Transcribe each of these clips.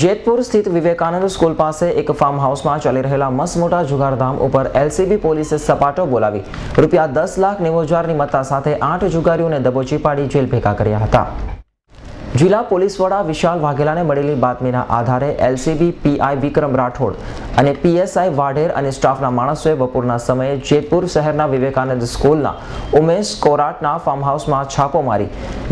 જેતપુર સ્થિત વિવેકાનંદ સ્કૂલ પાસે એક ફાર્મ હાઉસમાં ચાલી રહેલા મસ્ત મોટા જુગારધામ ઉપર એલસીબી પોલીસે સપાટો બોલાવી ₹10,90,000ની મત્તા સાથે 8 જુગારીઓને દબોચી પાડી જેલ ભેગા કર્યા હતા। જિલ્લા પોલીસ વડા વિશાલ વાઘેલાને મળેલી બાતમીના આધારે એલસીબી પીઆઈ વિક્રમ રાઠોડ અને પીએસઆઈ વાઢેર અને સ્ટાફના માણસોએ બપોરના સમયે જેતપુર શહેરના વિવેકાનંદ સ્કૂલના ઉમેશ કોરાટના ફાર્મ હાઉસમાં છાપો મારી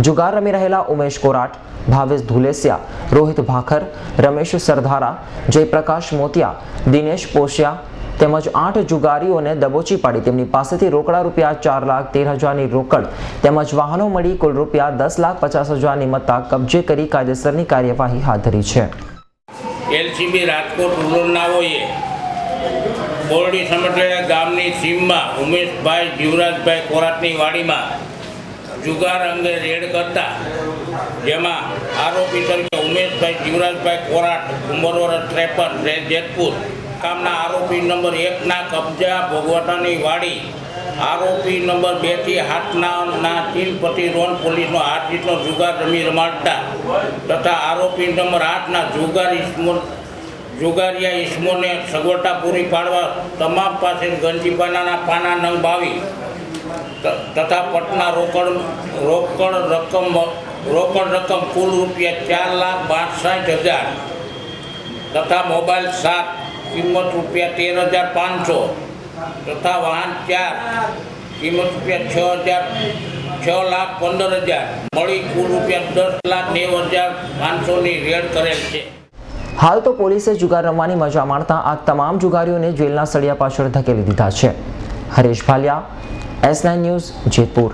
જુગાર રમી રહેલા ઉમેશ કોરાટ, ભાવેશ ધુલેસિયા, રોહિત ભાખર, રમેશ સરધારા, જયપ્રકાશ મોતિયા, દિનેશ પોશિયા તેમજ 8 જુગારીઓને દબોચી પાડી તેમની પાસેથી રોકડા ₹4,13,000ની રોકડ તેમજ વાહનો મળી કુલ ₹10,50,000ની મત્તા કબજે કરી કાયદેસરની કાર્યવાહી હાથ ધરી છે। એલસીબી રાજકોટ રૂરલનાઓએ બોરડી સમટલેડા ગામની સીમમાં ઉમેશભાઈ જીવરાજભાઈ કોરાટની વાડીમાં જુગાર અંગે રેડ કરતા જેમાં આરોપી તરીકે ઉમેશભાઈ જીવરાજભાઈ કોરાટ, ઉંમર વર્ષ 53, જેતપુર ગામના આરોપી નંબર 1ના કબજા ભોગવટાની વાડી, આરોપી નંબર 2 થી હાથના તિલપતિ રોન પોલીસનો 8 જીતનો જુગાર રમી રમાડતા તથા આરોપી નંબર 8ના જુગારિયા ઈસમોને સગવડતા પૂરી પાડવા તમામ પાસે ગંજીપાનાના પાના નંગ 22 તથા પટના રોકડ રકમ કુલ ₹4,62,000 તથા મોબાઈલ 7 કિંમત ₹13,500 તથા વાહન 4 કિંમત ₹6,15,000 મળી કુલ ₹10,90,500ની રેડ કરેલ છે। હાલ તો પોલીસે જુગાર રમવાની મજા માણતા આ તમામ જુગારીઓને જેલના સળિયા પાછળ ધકેલી દીધા છે। Haresh Bhalia, S9 news, Jetpur.